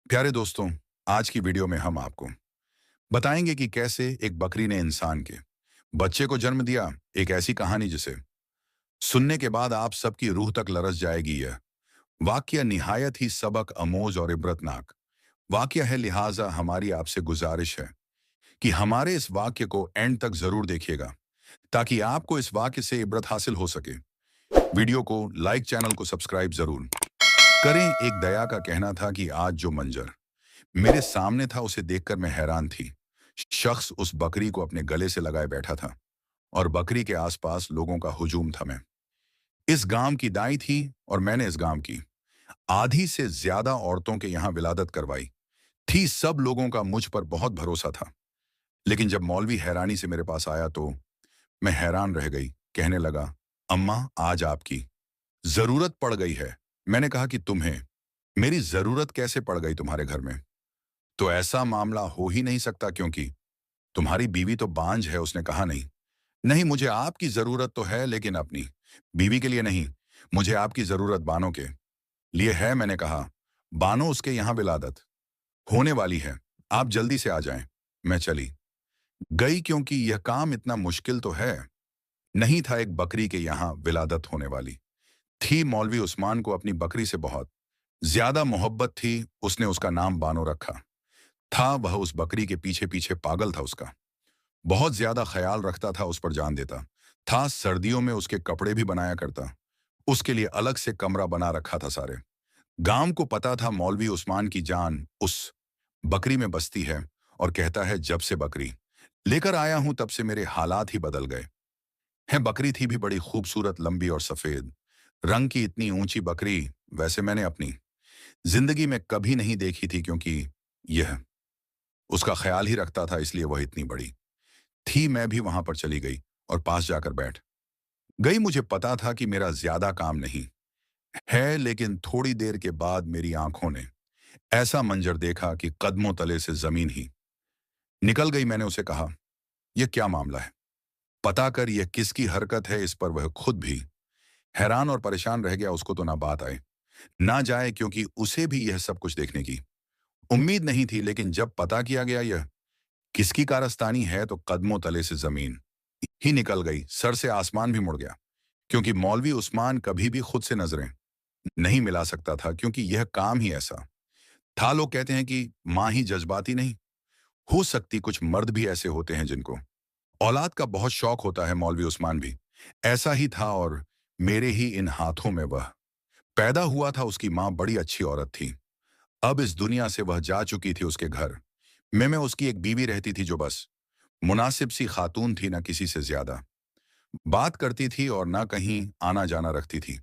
प्यारे दोस्तों, आज की वीडियो में हम आपको बताएंगे कि कैसे एक बकरी ने इंसान के बच्चे को जन्म दिया। एक ऐसी कहानी जिसे सुनने के बाद आप सबकी रूह तक लरस जाएगी। यह वाक्य निहायत ही सबक अमोज और इबरतनाक वाक्य है, लिहाजा हमारी आपसे गुजारिश है कि हमारे इस वाक्य को एंड तक जरूर देखिएगा ताकि आपको इस वाक्य से इबरत हासिल हो सके। वीडियो को लाइक, चैनल को सब्सक्राइब जरूर करें। एक दया का कहना था कि आज जो मंजर मेरे सामने था उसे देखकर मैं हैरान थी। शख्स उस बकरी को अपने गले से लगाए बैठा था और बकरी के आसपास लोगों का हुजूम था। मैं इस गांव की दाई थी और मैंने इस गांव की आधी से ज्यादा औरतों के यहाँ विलादत करवाई थी। सब लोगों का मुझ पर बहुत भरोसा था। लेकिन जब मौलवी हैरानी से मेरे पास आया तो मैं हैरान रह गई। कहने लगा, अम्मा आज आपकी जरूरत पड़ गई है। मैंने कहा कि तुम्हें मेरी जरूरत कैसे पड़ गई तुम्हारे घर में? तो ऐसा मामला हो ही नहीं सकता क्योंकि तुम्हारी बीवी तो बांझ है। उसने कहा, नहीं नहीं, मुझे आपकी जरूरत तो है लेकिन अपनी बीवी के लिए नहीं। मुझे आपकी जरूरत बानो के लिए है। मैंने कहा, बानो उसके यहाँ विलादत होने वाली है, आप जल्दी से आ जाएं। मैं चली गई क्योंकि यह काम इतना मुश्किल तो है नहीं था। एक बकरी के यहाँ विलादत होने वाली थी। मौलवी उस्मान को अपनी बकरी से बहुत ज्यादा मोहब्बत थी। उसने उसका नाम बानो रखा था। वह उस बकरी के पीछे पीछे पागल था। उसका बहुत ज्यादा ख्याल रखता था, उस पर जान देता था। सर्दियों में उसके कपड़े भी बनाया करता। उसके लिए अलग से कमरा बना रखा था। सारे गांव को पता था मौलवी उस्मान की जान उस बकरी में बसती है। और कहता है, जब से बकरी लेकर आया हूं तब से मेरे हालात ही बदल गए हैं। बकरी थी भी बड़ी खूबसूरत, लंबी और सफेद रंग की। इतनी ऊंची बकरी वैसे मैंने अपनी जिंदगी में कभी नहीं देखी थी क्योंकि यह उसका ख्याल ही रखता था, इसलिए वह इतनी बड़ी थी। मैं भी वहां पर चली गई और पास जाकर बैठ गई। मुझे पता था कि मेरा ज्यादा काम नहीं है, लेकिन थोड़ी देर के बाद मेरी आंखों ने ऐसा मंजर देखा कि कदमों तले से जमीन ही निकल गई। मैंने उसे कहा, यह क्या मामला है? पता कर यह किसकी हरकत है? इस पर वह खुद भी हैरान और परेशान रह गया। उसको तो ना बात आए ना जाए क्योंकि उसे भी यह सब कुछ देखने की उम्मीद नहीं थी। लेकिन जब पता किया गया यह किसकी कारस्तानी है तो कदमों तले से जमीन ही निकल गई। सर से आसमान भी मुड़ गया क्योंकि मौलवी उस्मान कभी भी खुद से नजरें नहीं मिला सकता था क्योंकि यह काम ही ऐसा था। लोग कहते हैं कि मां ही जज्बाती नहीं हो सकती, कुछ मर्द भी ऐसे होते हैं जिनको औलाद का बहुत शौक होता है। मौलवी उस्मान भी ऐसा ही था और मेरे ही इन हाथों में वह पैदा हुआ था। उसकी मां बड़ी अच्छी औरत थी। अब इस दुनिया से वह जा चुकी थी। उसके घर में उसकी एक बीवी रहती थी जो बस मुनासिब सी खातून थी, ना किसी से ज्यादा बात करती थी और ना कहीं आना जाना रखती थी।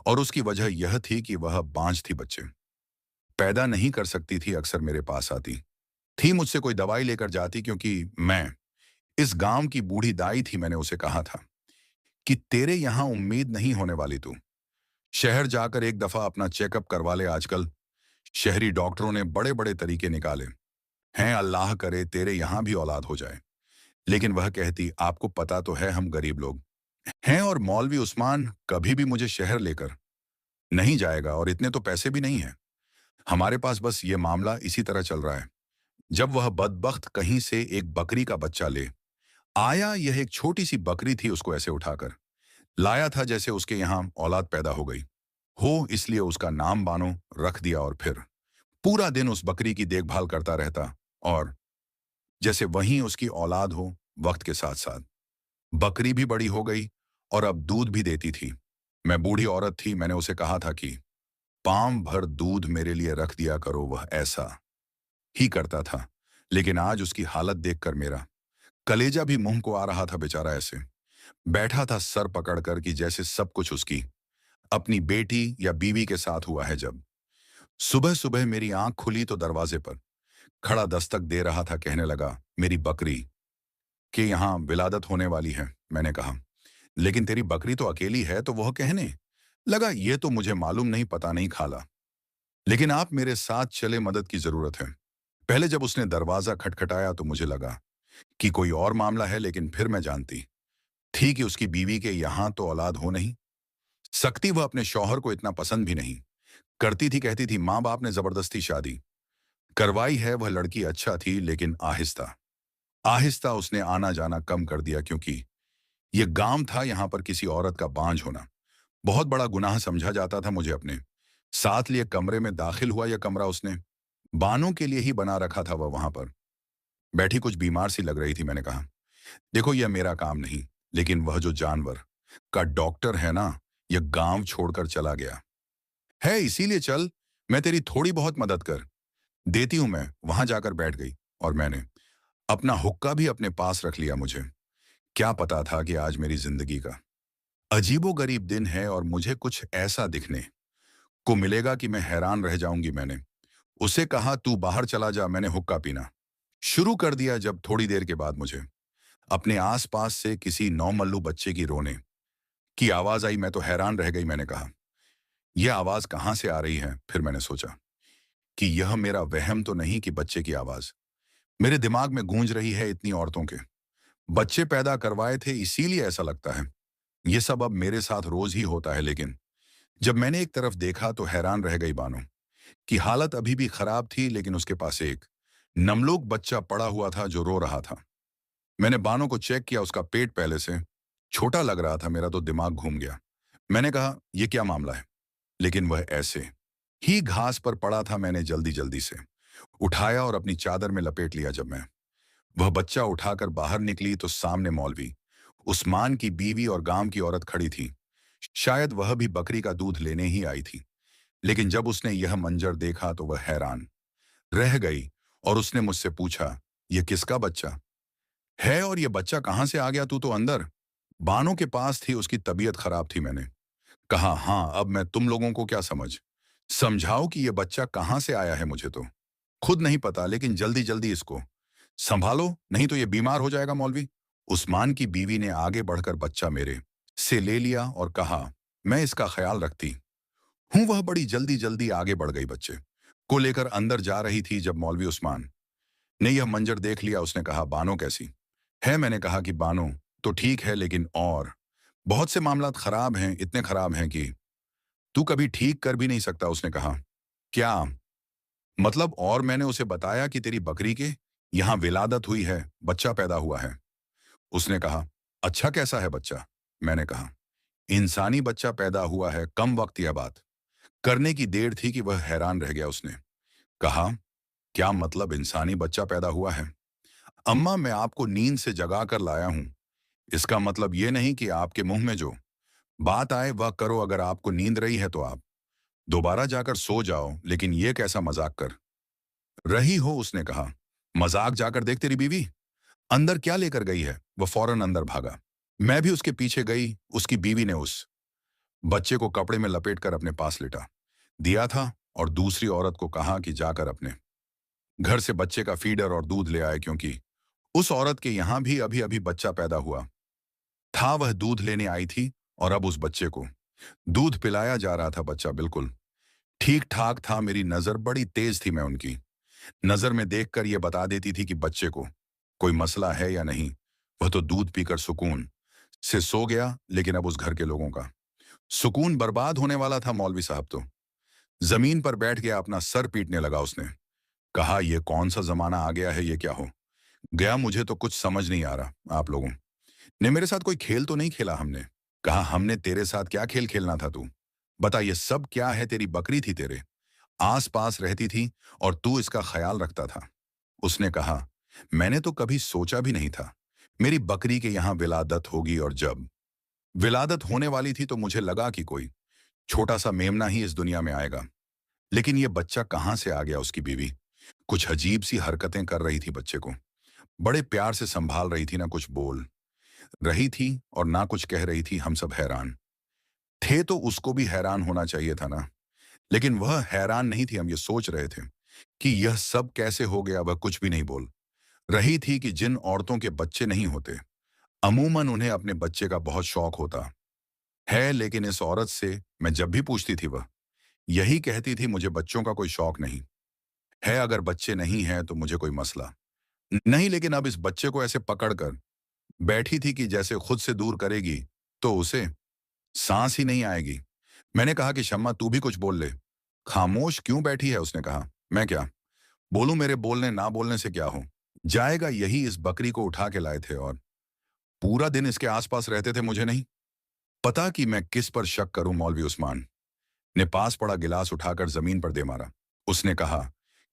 और उसकी वजह यह थी कि वह बांझ थी, बच्चे पैदा नहीं कर सकती थी। अक्सर मेरे पास आती थी, मुझसे कोई दवाई लेकर जाती क्योंकि मैं इस गांव की बूढ़ी दाई थी। मैंने उसे कहा था कि तेरे यहां उम्मीद नहीं होने वाली, तू शहर जाकर एक दफा अपना चेकअप करवा ले। आजकल शहरी डॉक्टरों ने बड़े बड़े तरीके निकाले हैं, अल्लाह करे तेरे यहां भी औलाद हो जाए। लेकिन वह कहती, आपको पता तो है हम गरीब लोग हैं और मौलवी उस्मान कभी भी मुझे शहर लेकर नहीं जाएगा और इतने तो पैसे भी नहीं हैं हमारे पास। बस ये मामला इसी तरह चल रहा है। जब वह बदबख्त कहीं से एक बकरी का बच्चा ले आया, यह एक छोटी सी बकरी थी, उसको ऐसे उठाकर लाया था जैसे उसके यहाँ औलाद पैदा हो गई हो। इसलिए उसका नाम बानो रख दिया और फिर पूरा दिन उस बकरी की देखभाल करता रहता और जैसे वहीं उसकी औलाद हो। वक्त के साथ साथ बकरी भी बड़ी हो गई और अब दूध भी देती थी। मैं बूढ़ी औरत थी, मैंने उसे कहा था कि पाम भर दूध मेरे लिए रख दिया करो। वह ऐसा ही करता था। लेकिन आज उसकी हालत देखकर मेरा कलेजा भी मुंह को आ रहा था। बेचारा ऐसे बैठा था सर पकड़कर कि जैसे सब कुछ उसकी अपनी बेटी या बीवी के साथ हुआ है। जब सुबह सुबह मेरी आंख खुली तो दरवाजे पर खड़ा दस्तक दे रहा था। कहने लगा, मेरी बकरी के यहाँ विलादत होने वाली है। मैंने कहा, लेकिन तेरी बकरी तो अकेली है। तो वह कहने लगा, ये तो मुझे मालूम नहीं, पता नहीं खाला, लेकिन आप मेरे साथ चले, मदद की जरूरत है। पहले जब उसने दरवाजा खटखटाया तो मुझे लगा कि कोई और मामला है, लेकिन फिर मैं जानती थी कि उसकी बीवी के यहाँ तो औलाद हो नहीं सकती। वह अपने शौहर को इतना पसंद भी नहीं करती थी। कहती थी, माँ बाप ने जबरदस्ती शादी करवाई है वह लड़की अच्छा थी, लेकिन आहिस्ता आहिस्ता उसने आना जाना कम कर दिया, क्योंकि यह गांव था, यहां पर किसी औरत का बांझ होना बहुत बड़ा गुनाह समझा जाता था। मुझे अपने साथ लिए कमरे में दाखिल हुआ। यह कमरा उसने बानों के लिए ही बना रखा था। वह वहां पर बैठी कुछ बीमार सी लग रही थी। मैंने कहा, देखो यह मेरा काम नहीं, लेकिन वह जो जानवर का डॉक्टर है ना, यह गांव छोड़कर चला गया है, इसीलिए चल, मैं तेरी थोड़ी बहुत मदद कर देती हूं। मैं वहां जाकर बैठ गई और मैंने अपना हुक्का भी अपने पास रख लिया। मुझे क्या पता था कि आज मेरी जिंदगी का अजीबोगरीब दिन है और मुझे कुछ ऐसा दिखने को मिलेगा कि मैं हैरान रह जाऊंगी। मैंने उसे कहा, तू बाहर चला जा। मैंने हुक्का पीना शुरू कर दिया। जब थोड़ी देर के बाद मुझे अपने आसपास से किसी नौमल्लू बच्चे की रोने की आवाज आई, मैं तो हैरान रह गई। मैंने कहा, यह आवाज कहां से आ रही है? फिर मैंने सोचा कि यह मेरा वहम तो नहीं कि बच्चे की आवाज मेरे दिमाग में गूंज रही है। इतनी औरतों के बच्चे पैदा करवाए थे, इसीलिए ऐसा लगता है। यह सब अब मेरे साथ रोज ही होता है। लेकिन जब मैंने एक तरफ देखा तो हैरान रह गई। बानो की हालत अभी भी खराब थी, लेकिन उसके पास एक नमलोक बच्चा पड़ा हुआ था जो रो रहा था। मैंने बानो को चेक किया। उसका पेट पहले से छोटा लग रहा था। मेरा तो दिमाग घूम गया। मैंने कहा, यह क्या मामला है? लेकिन वह ऐसे ही घास पर पड़ा था। मैंने जल्दी जल्दी से उठाया और अपनी चादर में लपेट लिया। जब मैं वह बच्चा उठाकर बाहर निकली तो सामने मौलवी उस्मान की बीवी और गांव की औरत खड़ी थी। शायद वह भी बकरी का दूध लेने ही आई थी। लेकिन जब उसने यह मंजर देखा तो वह हैरान रह गई और उसने मुझसे पूछा, यह किसका बच्चा है और यह बच्चा कहां से आ गया? तू तो अंदर बानों के पास थी, उसकी तबीयत खराब थी। मैंने कहा, हाँ, अब मैं तुम लोगों को क्या समझाओ कि यह बच्चा कहां से आया है? मुझे तो खुद नहीं पता, लेकिन जल्दी जल्दी इसको संभालो, नहीं तो ये बीमार हो जाएगा। मौलवी उस्मान की बीवी ने आगे बढ़कर बच्चा मेरे से ले लिया और कहा, मैं इसका ख्याल रखती हूँ। वह बड़ी जल्दी जल्दी आगे बढ़ गई, बच्चे को लेकर अंदर जा रही थी। जब मौलवी उस्मान ने यह मंजर देख लिया, उसने कहा, बानो कैसी है? मैंने कहा कि बानो तो ठीक है, लेकिन और बहुत से मामलात खराब हैं, इतने खराब हैं कि तू कभी ठीक कर भी नहीं सकता। उसने कहा, क्या मतलब? और मैंने उसे बताया कि तेरी बकरी के यहाँ विलादत हुई है, बच्चा पैदा हुआ है। उसने कहा, अच्छा, कैसा है बच्चा? मैंने कहा, इंसानी बच्चा पैदा हुआ है। कम वक्त यह बात करने की देर थी कि वह हैरान रह गया। उसने कहा, क्या मतलब इंसानी बच्चा पैदा हुआ है? अम्मा, मैं आपको नींद से जगा कर लाया हूं। इसका मतलब यह नहीं कि आपके मुंह में जो बात आए वह करो। अगर आपको नींद रही है तो आप दोबारा जाकर सो जाओ, लेकिन यह कैसा मजाक कर रही हो? उसने कहा, मजाक? जाकर देख, तेरी बीवी अंदर क्या लेकर गई है। वह फौरन अंदर भागा। मैं भी उसके पीछे गई। उसकी बीवी ने उस बच्चे को कपड़े में लपेटकर अपने पास लिटा दिया था और दूसरी औरत को कहा कि जाकर अपने घर से बच्चे का फीडर और दूध ले आए, क्योंकि उस औरत के यहां भी अभी अभी बच्चा पैदा हुआ था। वह दूध लेने आई थी और अब उस बच्चे को दूध पिलाया जा रहा था। बच्चा बिल्कुल ठीक ठाक था। मेरी नजर बड़ी तेज थी। मैं उनकी नजर में देखकर यह बता देती थी कि बच्चे को कोई मसला है या नहीं। वह तो दूध पीकर सुकून से सो गया, लेकिन अब उस घर के लोगों का सुकून बर्बाद होने वाला था। मौलवी साहब तो जमीन पर बैठ गया, अपना सर पीटने लगा। उसने कहा, यह कौन सा जमाना आ गया है? यह क्या हो गया? मुझे तो कुछ समझ नहीं आ रहा। आप लोगों ने मेरे साथ कोई खेल तो नहीं खेला? हमने कहा, हमने तेरे साथ क्या खेल खेलना था? तू बता, ये सब क्या है? तेरी बकरी थी, तेरे आस पास रहती थी और तू इसका ख्याल रखता था। उसने कहा, मैंने तो कभी सोचा भी नहीं था मेरी बकरी के यहाँ विलादत होगी, और जब विलादत होने वाली थी तो मुझे लगा कि कोई छोटा सा मेमना ही इस दुनिया में आएगा। लेकिन यह बच्चा कहाँ से आ गया? उसकी बीवी कुछ अजीब सी हरकतें कर रही थी, बच्चे को बड़े प्यार से संभाल रही थी, ना कुछ बोल रही थी और ना कुछ कह रही थी। हम सब हैरान थे, तो उसको भी हैरान होना चाहिए था ना, लेकिन वह हैरान नहीं थी। हम ये सोच रहे थे कि यह सब कैसे हो गया। वह कुछ भी नहीं बोल रही थी कि जिन औरतों के बच्चे नहीं होते, अमूमन उन्हें अपने बच्चे का बहुत शौक होता है, लेकिन इस औरत से मैं जब भी पूछती थी, वह यही कहती थी, मुझे बच्चों का कोई शौक नहीं है। अगर बच्चे नहीं हैं तो मुझे कोई मसला नहीं। लेकिन अब इस बच्चे को ऐसे पकड़कर बैठी थी कि जैसे खुद से दूर करेगी तो उसे सांस ही नहीं आएगी। मैंने कहा कि शम्मा, तू भी कुछ बोल ले। खामोश क्यों बैठी है? उसने कहा, मैं क्या बोलूं मेरे बोलने ना बोलने से क्या हो जाएगा, यही इस बकरी को उठा के लाए थे और पूरा दिन इसके आसपास रहते थे। मुझे नहीं पता कि मैं किस पर शक करूं। मौलवी उस्मान ने पास पड़ा गिलास उठाकर जमीन पर दे मारा। उसने कहा,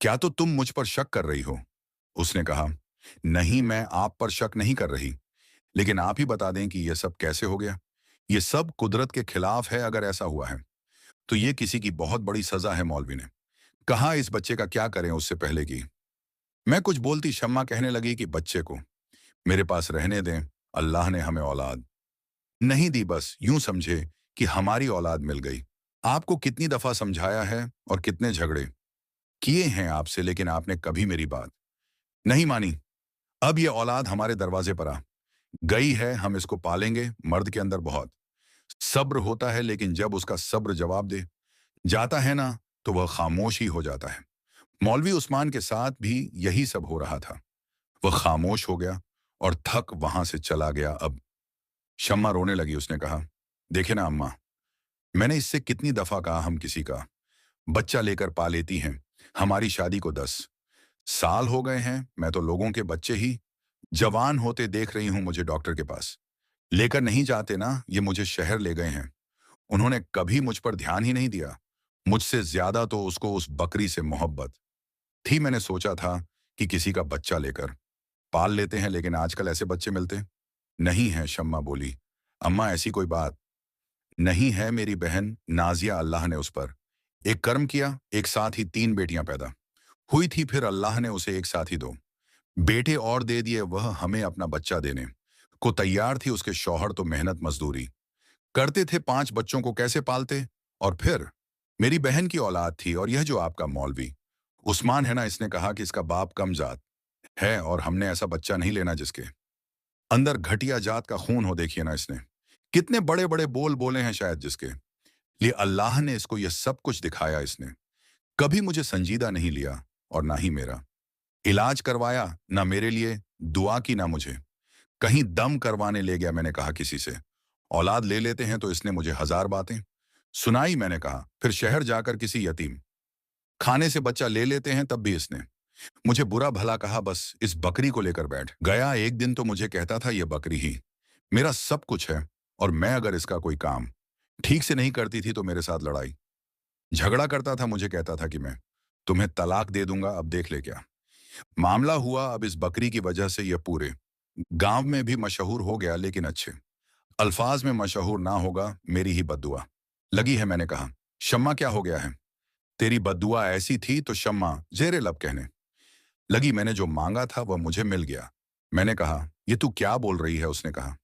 क्या तो तुम मुझ पर शक कर रही हो? उसने कहा, नहीं, मैं आप पर शक नहीं कर रही, लेकिन आप ही बता दें कि यह सब कैसे हो गया। ये सब कुदरत के खिलाफ है। अगर ऐसा हुआ है तो ये किसी की बहुत बड़ी सजा है। मौलवी ने कहा, इस बच्चे का क्या करें? उससे पहले कि मैं कुछ बोलती, शम्मा कहने लगी कि बच्चे को मेरे पास रहने दें। अल्लाह ने हमें औलाद नहीं दी, बस यूं समझे कि हमारी औलाद मिल गई। आपको कितनी दफा समझाया है और कितने झगड़े किए हैं आपसे, लेकिन आपने कभी मेरी बात नहीं मानी। अब ये औलाद हमारे दरवाजे पर आ गई है, हम इसको पालेंगे। मर्द के अंदर बहुत सब्र होता है, लेकिन जब उसका सब्र जवाब दे जाता है ना, तो वह खामोश ही हो जाता है। मौलवी उस्मान के साथ भी यही सब हो रहा था। वह खामोश हो गया और थक वहां से चला गया। अब शम्मा रोने लगी। उसने कहा, देखे ना अम्मा, मैंने इससे कितनी दफा कहा हम किसी का बच्चा लेकर पा लेती हैं। हमारी शादी को 10 साल हो गए हैं। मैं तो लोगों के बच्चे ही जवान होते देख रही हूं। मुझे डॉक्टर के पास लेकर नहीं जाते ना, ये मुझे शहर ले गए हैं। उन्होंने कभी मुझ पर ध्यान ही नहीं दिया। मुझसे ज्यादा तो उसको उस बकरी से मोहब्बत थी। मैंने सोचा था कि किसी का बच्चा लेकर पाल लेते हैं, लेकिन आजकल ऐसे बच्चे मिलते नहीं हैं। शम्मा बोली, अम्मा ऐसी कोई बात नहीं है। मेरी बहन नाजिया, अल्लाह ने उस पर एक कर्म किया। एक साथ ही 3 बेटियां पैदा हुई थी, फिर अल्लाह ने उसे एक साथ ही 2 बेटे और दे दिए। वह हमें अपना बच्चा देने को तैयार थी। उसके शौहर तो मेहनत मजदूरी करते थे, 5 बच्चों को कैसे पालते। और फिर मेरी बहन की औलाद थी। और यह जो आपका मौलवी उस्मान है ना, इसने कहा कि इसका बाप कम जात है और हमने ऐसा बच्चा नहीं लेना जिसके अंदर घटिया जात का खून हो। देखिए ना, इसने कितने बड़े बड़े बोल बोले हैं। शायद जिसके लिए अल्लाह ने इसको यह सब कुछ दिखाया, इसने कभी मुझे संजीदा नहीं लिया और ना ही मेरा इलाज करवाया, ना मेरे लिए दुआ की, ना मुझे कहीं दम करवाने ले गया। मैंने कहा किसी से औलाद ले लेते हैं तो इसने मुझे 1000 बातें सुनाई। मैंने कहा फिर शहर जाकर किसी यतीम खाने से बच्चा ले लेते हैं, तब भी इसने मुझे बुरा भला कहा। बस इस बकरी को लेकर बैठ गया। एक दिन तो मुझे कहता था यह बकरी ही मेरा सब कुछ है, और मैं अगर इसका कोई काम ठीक से नहीं करती थी तो मेरे साथ लड़ाई झगड़ा करता था। मुझे कहता था कि मैं तुम्हें तलाक दे दूंगा। अब देख ले क्या मामला हुआ। अब इस बकरी की वजह से यह पूरे गांव में भी मशहूर हो गया, लेकिन अच्छे अल्फाज में मशहूर ना होगा। मेरी ही बद्दुआ लगी है। मैंने कहा, शम्मा क्या हो गया है? तेरी बद्दुआ ऐसी थी? तो शम्मा जेरे लब कहने लगी, मैंने जो मांगा था वह मुझे मिल गया। मैंने कहा, ये तू क्या बोल रही है? उसने कहा,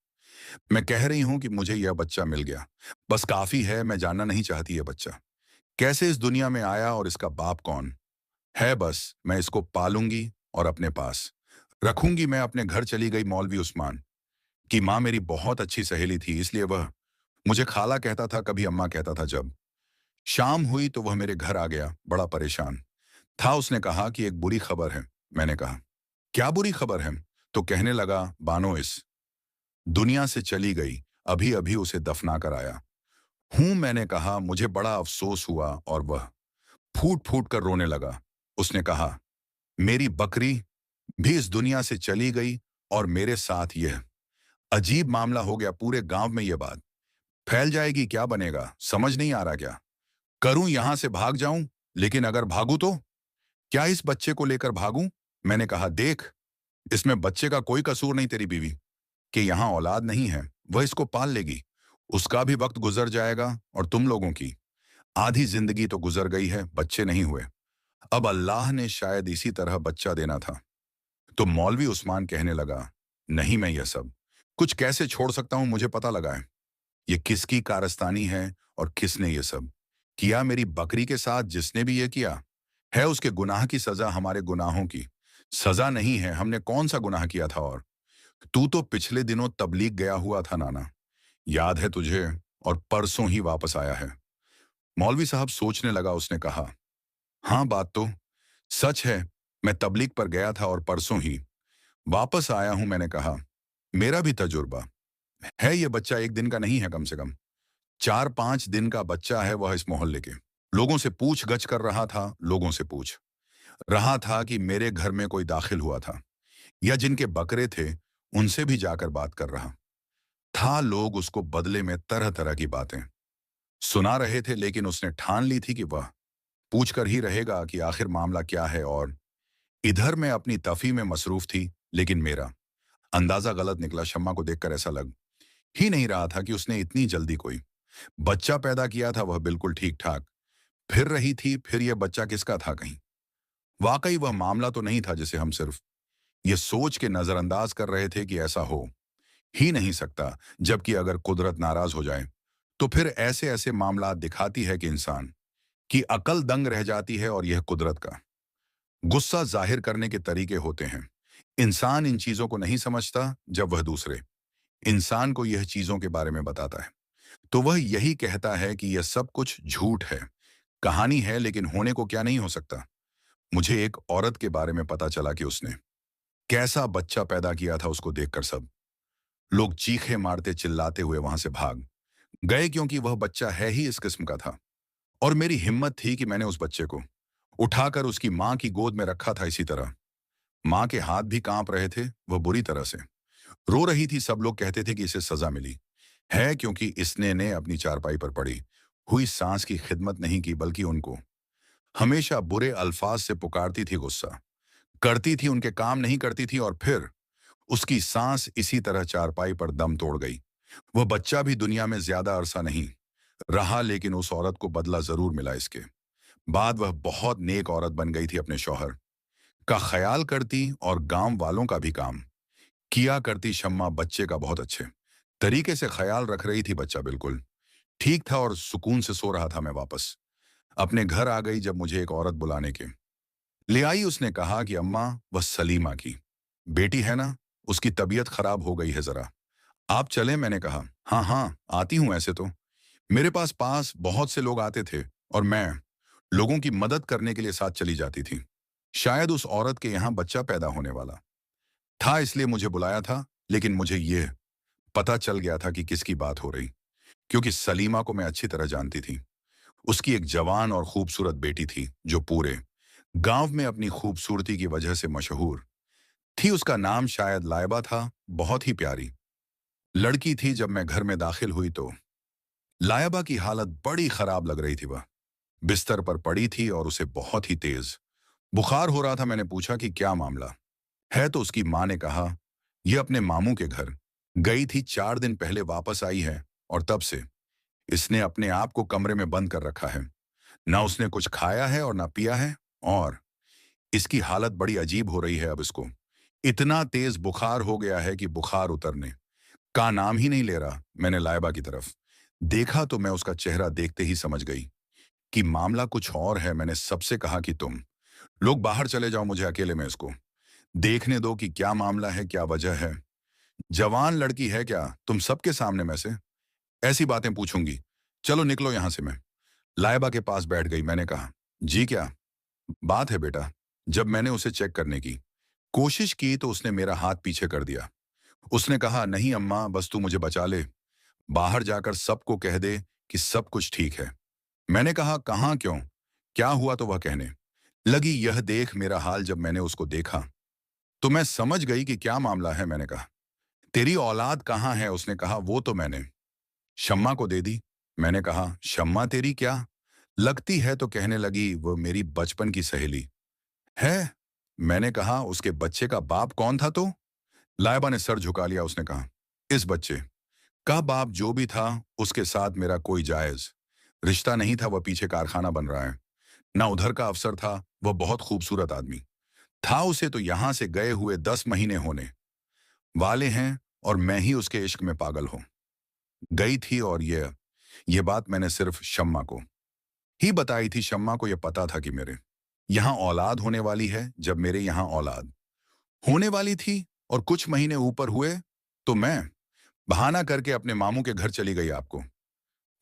मैं कह रही हूं कि मुझे यह बच्चा मिल गया, बस काफी है। मैं जानना नहीं चाहती यह बच्चा कैसे इस दुनिया में आया और इसका बाप कौन है। बस मैं इसको पालूंगी और अपने पास रखूंगी। मैं अपने घर चली गई। मौलवी उस्मान की माँ मेरी बहुत अच्छी सहेली थी, इसलिए वह मुझे खाला कहता था, कभी अम्मा कहता था। जब शाम हुई तो वह मेरे घर आ गया, बड़ा परेशान था। उसने कहा कि एक बुरी खबर है। मैंने कहा, क्या बुरी खबर है? तो कहने लगा, बानो इस दुनिया से चली गई, अभी अभी उसे दफना कर आया हूं। मैंने कहा, मुझे बड़ा अफसोस हुआ और वह फूट फूट कर रोने लगा। उसने कहा, मेरी बकरी भी इस दुनिया से चली गई और मेरे साथ यह अजीब मामला हो गया। पूरे गांव में यह बात फैल जाएगी। क्या बनेगा समझ नहीं आ रहा। क्या करूं? यहां से भाग जाऊं? लेकिन अगर भागूं तो क्या इस बच्चे को लेकर भागूं? मैंने कहा, देख, इसमें बच्चे का कोई कसूर नहीं। तेरी बीवी कि यहाँ औलाद नहीं है, वह इसको पाल लेगी। उसका भी वक्त गुजर जाएगा और तुम लोगों की आधी जिंदगी तो गुजर गई है, बच्चे नहीं हुए। अब अल्लाह ने शायद इसी तरह बच्चा देना था। तो मौलवी उस्मान कहने लगा, नहीं, मैं यह सब कुछ कैसे छोड़ सकता हूं? मुझे पता लगा है ये किसकी कारस्तानी है और किसने ये सब किया। मेरी बकरी के साथ जिसने भी ये किया है, उसके गुनाह की सजा हमारे गुनाहों की सजा नहीं है। हमने कौन सा गुनाह किया था? और तू तो पिछले दिनों तबलीग गया हुआ था नाना, याद है तुझे? और परसों ही वापस आया है। मौलवी साहब सोचने लगा। उसने कहा, हाँ, बात तो सच है। मैं तबलीग पर गया था और परसों ही वापस आया हूं। मैंने कहा, मेरा भी तजुर्बा है। ये बच्चा एक दिन का नहीं है, कम से कम 4-5 दिन का बच्चा है। वह इस मोहल्ले के लोगों से पूछ गछ कर रहा था। लोगों से पूछ रहा था कि मेरे घर में कोई दाखिल हुआ था या जिनके बकरे थे उनसे भी जाकर बात कर रहा था। लोग उसको बदले में तरह तरह की बातें सुना रहे थे, लेकिन उसने ठान ली थी कि वह पूछ कर ही रहेगा कि आखिर मामला क्या है। और इधर मैं अपनी तफी में मसरूफ थी, लेकिन मेरा अंदाजा गलत निकला। शम्मा को देखकर ऐसा लग ही नहीं रहा था कि उसने इतनी जल्दी कोई बच्चा पैदा किया था। वह बिल्कुल ठीक ठाक फिर रही थी। फिर यह बच्चा किसका था? कहीं वाकई वह मामला तो नहीं था जिसे हम सिर्फ ये सोच के नजरअंदाज कर रहे थे कि ऐसा हो ही नहीं सकता। जबकि अगर कुदरत नाराज हो जाए तो फिर ऐसे ऐसे मामला दिखाती है कि इंसान की अकल दंग रह जाती है। और यह कुदरत का गुस्सा जाहिर करने के तरीके होते हैं। इंसान इन चीजों को नहीं समझता। जब वह दूसरे इंसान को यह चीजों के बारे में बताता है तो वह यही कहता है कि यह सब कुछ झूठ है, कहानी है, लेकिन होने को क्या नहीं हो सकता। मुझे एक औरत के बारे में पता चला कि उसने कैसा बच्चा पैदा किया था। उसको देखकर सब लोग चीखे मारते चिल्लाते हुए वहां से भाग गए, क्योंकि वह बच्चा है ही इस किस्म का था। और मेरी हिम्मत थी कि मैंने उस बच्चे को उठाकर उसकी मां की गोद में रखा था। इसी तरह मां के हाथ भी कांप रहे थे। वह बुरी तरह से रो रही थी। सब लोग कहते थे कि इसे सजा मिली है क्योंकि इसने ने अपनी चारपाई पर पड़ी हुई सांस की खिदमत नहीं की, बल्कि उनको हमेशा बुरे अल्फाज से पुकारती थी, गुस्सा करती थी, उनके काम नहीं करती थी। और फिर उसकी सांस इसी तरह चारपाई पर दम तोड़ गई। वह बच्चा भी दुनिया में ज्यादा अरसा नहीं रहा, लेकिन उस औरत को बदला जरूर मिला। इसके बाद वह बहुत नेक औरत बन गई थी। अपने शौहर का ख्याल करती और गांव वालों का भी काम किया करती। शम्मा बच्चे का बहुत अच्छे तरीके से ख्याल रख रही थी। बच्चा बिल्कुल ठीक था और सुकून से सो रहा था। मैं वापस अपने घर आ गई जब मुझे एक औरत बुलाने के ले आई। उसने कहा कि अम्मा, वह सलीमा की बेटी है ना, उसकी तबीयत खराब हो गई है, जरा आप चलें? मैंने कहा हाँ हाँ, आती हूं। ऐसे तो मेरे पास बहुत से लोग आते थे और मैं लोगों की मदद करने के लिए साथ चली जाती थी। शायद उस औरत के यहाँ बच्चा पैदा होने वाला था, इसलिए मुझे बुलाया था। लेकिन मुझे यह पता चल गया था कि किसकी बात हो रही, क्योंकि सलीमा को मैं अच्छी तरह जानती थी। उसकी एक जवान और खूबसूरत बेटी थी जो पूरे गांव में अपनी खूबसूरती की वजह से मशहूर थी। उसका नाम शायद लाइबा था। बहुत ही प्यारी लड़की थी। जब मैं घर में दाखिल हुई तो लाइबा की हालत बड़ी खराब लग रही थी। वह बिस्तर पर पड़ी थी और उसे बहुत ही तेज बुखार हो रहा था। मैंने पूछा कि क्या मामला है, तो उसकी मां ने कहा यह अपने मामू के घर गई थी, 4 दिन पहले वापस आई है और तब से इसने अपने आप को कमरे में बंद कर रखा है। ना उसने कुछ खाया है और ना पिया है, और इसकी हालत बड़ी अजीब हो रही है। अब इसको इतना तेज बुखार हो गया है कि बुखार उतरने का नाम ही नहीं ले रहा। मैंने लाइबा की तरफ देखा तो मैं उसका चेहरा देखते ही समझ गई कि मामला कुछ और है। मैंने सबसे कहा कि तुम लोग बाहर चले जाओ, मुझे अकेले में इसको देखने दो कि क्या मामला है, क्या वजह है। जवान लड़की है क्या, तुम सबके सामने में से ऐसी बातें पूछूंगी? चलो निकलो यहां से। मैं लाइबा के पास बैठ गई। मैंने कहा जी क्या बात है बेटा? जब मैंने उसे चेक करने की कोशिश की तो उसने मेरा हाथ पीछे कर दिया। उसने कहा नहीं अम्मा, बस तू मुझे बचा ले, बाहर जाकर सबको कह दे कि सब कुछ ठीक है। मैंने कहा कहाँ, क्यों, क्या हुआ? तो वह कहने लगी यह देख मेरा हाल। जब मैंने उसको देखा तो मैं समझ गई कि क्या मामला है। मैंने कहा तेरी औलाद कहाँ है? उसने कहा वो तो मैंने शम्मा को दे दी। मैंने कहा शम्मा तेरी क्या लगती है? तो कहने लगी वो मेरी बचपन की सहेली है। मैंने कहा उसके बच्चे का बाप कौन था? तो लाइबा ने सर झुका लिया। उसने कहा इस बच्चे का बाप जो भी था उसके साथ मेरा कोई जायज रिश्ता नहीं था। वह पीछे कारखाना बन रहा है, ना उधर का अफसर था। वह बहुत खूबसूरत आदमी था। उसे तो यहां से गए हुए 10 महीने होने वाले हैं और मैं ही उसके इश्क में पागल हो गई थी। और यह बात मैंने सिर्फ शम्मा को ही बताई थी। शम्मा को यह पता था कि मेरे यहाँ औलाद होने वाली है। जब मेरे यहाँ औलाद होने वाली थी और कुछ महीने ऊपर हुए तो मैं बहाना करके अपने मामू के घर चली गई। आपको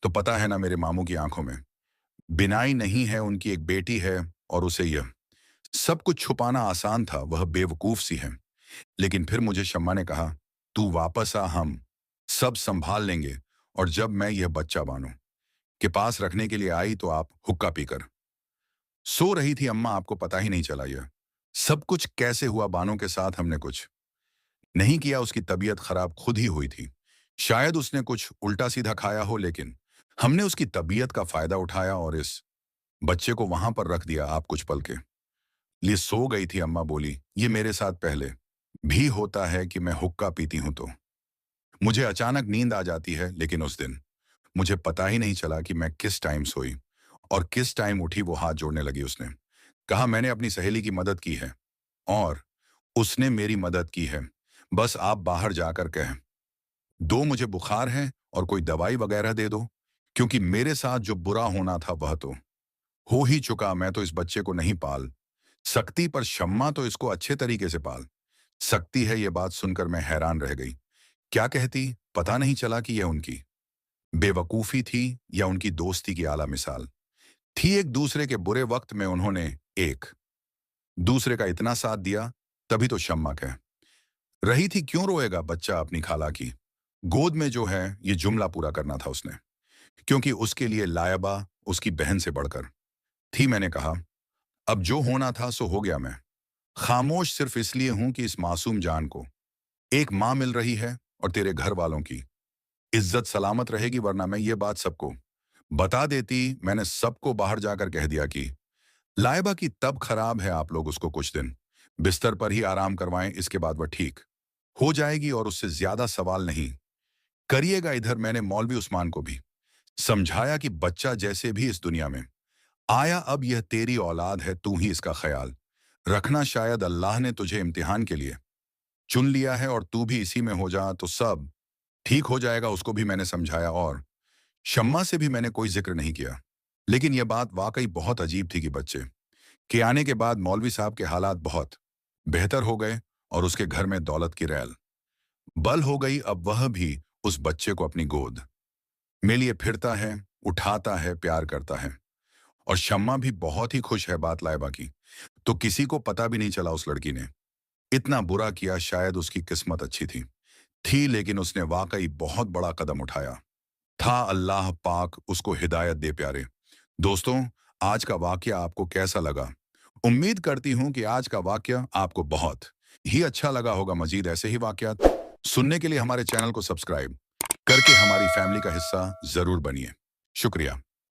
तो पता है ना, मेरे मामू की आंखों में बिनाई नहीं है, उनकी एक बेटी है और उसे यह सब कुछ छुपाना आसान था। वह बेवकूफ सी है। लेकिन फिर मुझे शम्मा ने कहा तू वापस आ, हम सब संभाल लेंगे। और जब मैं यह बच्चा बानो के पास रखने के लिए आई तो आप हुक्का पीकर सो रही थी अम्मा, आपको पता ही नहीं चला। यह सब कुछ कैसे हुआ? बानो के साथ हमने कुछ नहीं किया, उसकी तबीयत खराब खुद ही हुई थी। शायद उसने कुछ उल्टा सीधा खाया हो, लेकिन हमने उसकी तबीयत का फायदा उठाया और इस बच्चे को वहां पर रख दिया। आप कुछ पल के लिए सो गई थी, अम्मा बोली। ये मेरे साथ पहले भी होता है कि मैं हुक्का पीती हूं तो मुझे अचानक नींद आ जाती है, लेकिन उस दिन मुझे पता ही नहीं चला कि मैं किस टाइम सोई और किस टाइम उठी। वो हाथ जोड़ने लगी। उसने कहा, मैंने अपनी सहेली की मदद की है और उसने मेरी मदद की है। बस आप बाहर जाकर कहें दो मुझे बुखार है और कोई दवाई वगैरह दे दो, क्योंकि मेरे साथ जो बुरा होना था वह तो हो ही चुका। मैं तो इस बच्चे को नहीं पाल सकती, पर शम्मा तो इसको अच्छे तरीके से पाल सकती है। ये बात सुनकर मैं हैरान रह गई। क्या कहती? पता नहीं चला कि यह उनकी बेवकूफी थी या उनकी दोस्ती की आला मिसाल थी। एक दूसरे के बुरे वक्त में उन्होंने एक दूसरे का इतना साथ दिया। तभी तो शम्मा कह रही थी, क्यों रोएगा बच्चा अपनी खाला की गोद में जो है। ये जुमला पूरा करना था उसने, क्योंकि उसके लिए लायबा उसकी बहन से बढ़कर थी। मैंने कहा, अब जो होना था सो हो गया। मैं खामोश सिर्फ इसलिए हूं कि इस मासूम जान को एक माँ मिल रही है और तेरे घर वालों की इज्जत सलामत रहेगी, वरना मैं ये बात सबको बता देती। मैंने सबको बाहर जाकर कह दिया कि लाइबा की तब खराब है, आप लोग उसको कुछ दिन बिस्तर पर ही आराम करवाएं, इसके बाद वह ठीक हो जाएगी और उससे ज्यादा सवाल नहीं करिएगा। इधर मैंने मौलवी उस्मान को भी समझाया कि बच्चा जैसे भी इस दुनिया में आया, अब यह तेरी औलाद है, तू ही इसका ख्याल रखना। शायद अल्लाह ने तुझे इम्तिहान के लिए चुन लिया है और तू भी इसी में हो जा तो सब ठीक हो जाएगा। उसको भी मैंने समझाया और शम्मा से भी मैंने कोई जिक्र नहीं किया। लेकिन यह बात वाकई बहुत अजीब थी कि बच्चे के आने के बाद मौलवी साहब के हालात बहुत बेहतर हो गए और उसके घर में दौलत की रैल बल हो गई। अब वह भी उस बच्चे को अपनी गोद में लिए फिरता है, उठाता है, प्यार करता है। और शम्मा भी बहुत ही खुश है। बात लाइबा की तो किसी को पता भी नहीं चला उस लड़की ने इतना बुरा किया। शायद उसकी किस्मत अच्छी थी, लेकिन उसने वाकई बहुत बड़ा कदम उठाया था। अल्लाह पाक उसको हिदायत दे। प्यारे दोस्तों, आज का वाकया आपको कैसा लगा? उम्मीद करती हूं कि आज का वाकया आपको बहुत ही अच्छा लगा होगा। मजीद ऐसे ही वाकयात सुनने के लिए हमारे चैनल को सब्सक्राइब करके हमारी फैमिली का हिस्सा जरूर बनिए। शुक्रिया।